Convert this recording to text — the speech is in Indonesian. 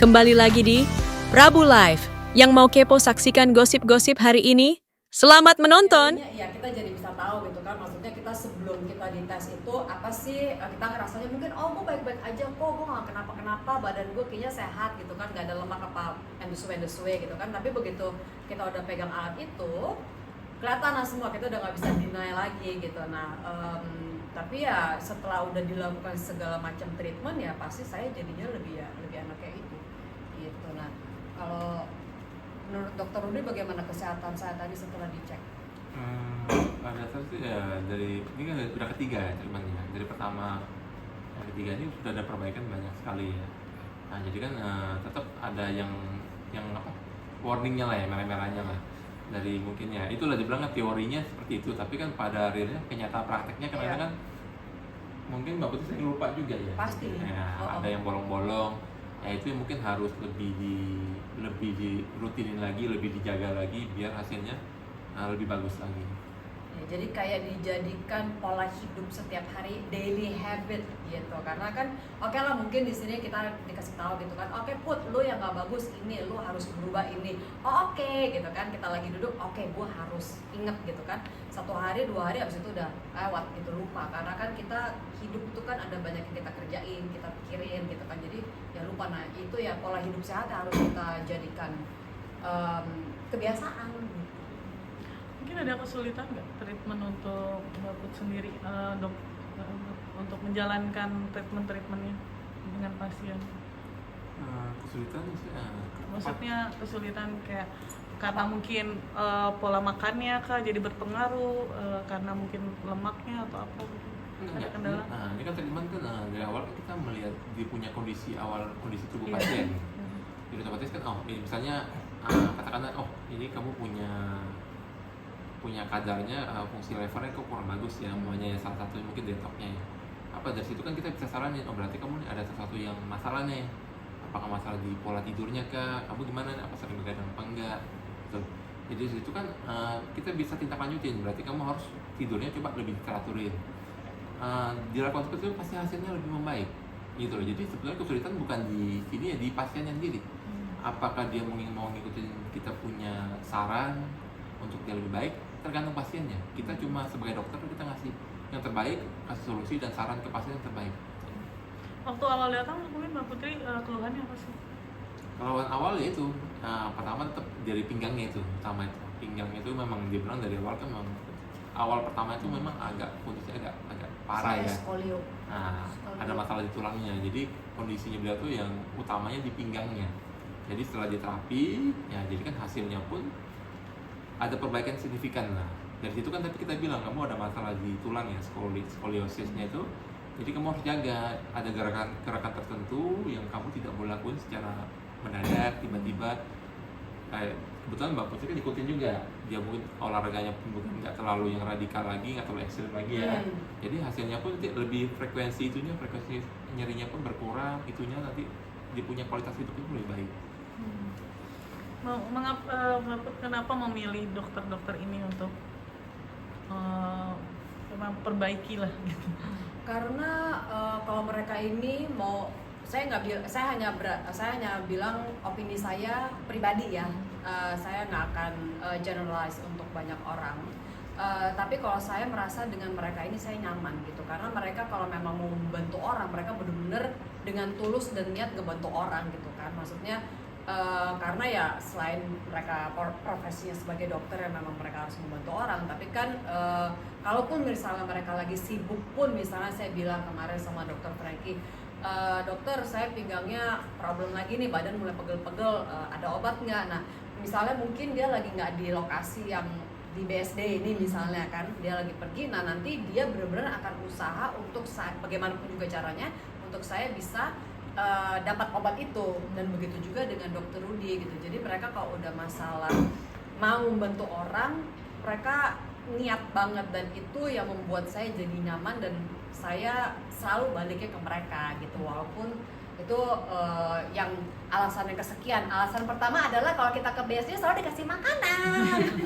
Kembali lagi di Prabu Live. Yang mau kepo saksikan gosip-gosip hari ini, selamat menonton. Ya kita jadi bisa tahu gitu kan, maksudnya kita sebelum kita dites itu apa sih, kita ngerasanya mungkin gue baik-baik aja kok, gue gak kenapa-kenapa, badan gue kayaknya sehat gitu kan, gak ada lemak apa endusue gitu kan. Tapi begitu kita udah pegang alat itu, kelihatan lah semua, kita udah gak bisa deny lagi gitu. Nah tapi ya setelah udah dilakukan segala macam treatment ya pasti saya jadinya lebih enak kayak itu gitu. Nah kalau menurut Dokter Rudy bagaimana kesehatan saya tadi setelah dicek? Pada dasar sih ya dari ini kan udah ketiga ya treatmentnya. Dari pertama yang ketiga ini sudah ada perbaikan banyak sekali ya. Nah jadi kan tetap ada yang apa warningnya lah ya, merah-merahnya lah. Dari mungkin ya itulah dibilang kan teorinya seperti itu, tapi kan pada akhirnya kenyataan prakteknya kadang-kadang kan mungkin Mbak Putri sering lupa juga ya. Pasti. Ya, ada yang bolong-bolong. Ya itu yang mungkin harus lebih dirutinin lagi, lebih dijaga lagi biar hasilnya lebih bagus lagi. Ya, jadi kayak dijadikan pola hidup setiap hari, daily habit gitu. Karena kan oke lah mungkin di sini kita dikasih tahu gitu kan, oke Put, lu yang nggak bagus ini, lu harus berubah ini. Oke gitu kan, kita lagi duduk, oke gue harus inget gitu kan. 1 hari 2 hari abis itu udah lewat gitu, lupa. Karena kan kita hidup itu kan ada banyak yang kita kerjain, kita pikirin gitu kan, jadi ya lupa. Nah itu ya pola hidup sehat harus kita jadikan kebiasaan. Mungkin ada kesulitan nggak treatment untuk Mbak Put sendiri, untuk menjalankan treatmentnya dengan pasien? Kesulitan sih Maksudnya kesulitan kayak karena mungkin pola makannya kah jadi berpengaruh, karena mungkin lemaknya atau apa gitu? Ada kendala? Ini kan treatment kan dari awal kita melihat dia punya kondisi tubuh pasien. Jadi otomatis kan ini misalnya katakanlah ini kamu punya kadarnya fungsi levernya kok kurang bagus ya, namanya ya salah satu mungkin detoxnya ya. Apa dari situ kan kita bisa saranin, berarti kamu nih ada sesuatu yang masalah nih. Apakah masalah di pola tidurnya kah? Kamu gimana? Apa sering begadang apa enggak? Gitu. Jadi dari situ kan kita bisa tindak lanjutin, berarti kamu harus tidurnya coba lebih teraturin. Dilakukan seperti itu pasti hasilnya lebih membaik gitu loh. Jadi sebenarnya kesulitan bukan di sini ya, di pasiennya sendiri. Apakah dia mau ngikutin kita punya saran untuk dia lebih baik, tergantung pasiennya. Kita cuma sebagai dokter kita ngasih yang terbaik, kasih solusi dan saran ke pasien yang terbaik. Waktu awal datang mungkin Mbak Putri keluhannya apa sih? Keluhan awal ya itu pertama tetap dari pinggangnya itu utama itu. Pinggangnya itu memang dibilang dari awal kan memang awal pertama itu memang kondisinya agak parah ya. Skolio. Nah, ada masalah di tulangnya. Jadi kondisinya beliau tuh yang utamanya di pinggangnya. Jadi setelah diterapi, ya jadi kan hasilnya pun ada perbaikan signifikan lah. Dari situ kan tapi kita bilang kamu ada masalah di tulang ya, skoliosisnya itu. Jadi kamu harus jaga, ada gerakan tertentu yang kamu tidak boleh lakukan secara mendadak, tiba-tiba. Kayak kebetulan Mbak Putri kan ikutin juga. Dia mungkin olahraganya pun bukan nggak terlalu yang radikal lagi, nggak terlalu ekstrim lagi ya. Jadi hasilnya pun lebih frekuensi nyerinya pun berkurang, itunya nanti dia punya kualitas hidup itu lebih baik. Kenapa memilih dokter-dokter ini untuk memperbaiki lah gitu? Karena kalau mereka ini mau, saya hanya bilang opini saya pribadi ya. Saya nggak akan generalize untuk banyak orang. Tapi kalau saya merasa dengan mereka ini saya nyaman gitu, karena mereka kalau memang mau membantu orang, mereka benar-benar dengan tulus dan niat ngebantu orang gitu kan. Maksudnya karena ya selain mereka profesinya sebagai dokter yang memang mereka harus membantu orang, tapi kan kalaupun misalnya mereka lagi sibuk pun, misalnya saya bilang kemarin sama dokter Frankie, dokter saya pinggangnya problem lagi nih, badan mulai pegel-pegel, ada obat nggak? Nah misalnya mungkin dia lagi nggak di lokasi yang di BSD ini misalnya kan, dia lagi pergi, nah nanti dia benar-benar akan usaha untuk bagaimanapun juga caranya untuk saya bisa dapat obat itu. Dan begitu juga dengan Dokter Rudy gitu. Jadi mereka kalau udah masalah mau membantu orang, mereka niat banget, dan itu yang membuat saya jadi nyaman dan saya selalu baliknya ke mereka gitu. Walaupun itu yang alasan yang kesekian. Alasan pertama adalah kalau kita ke BSD selalu dikasih makanan.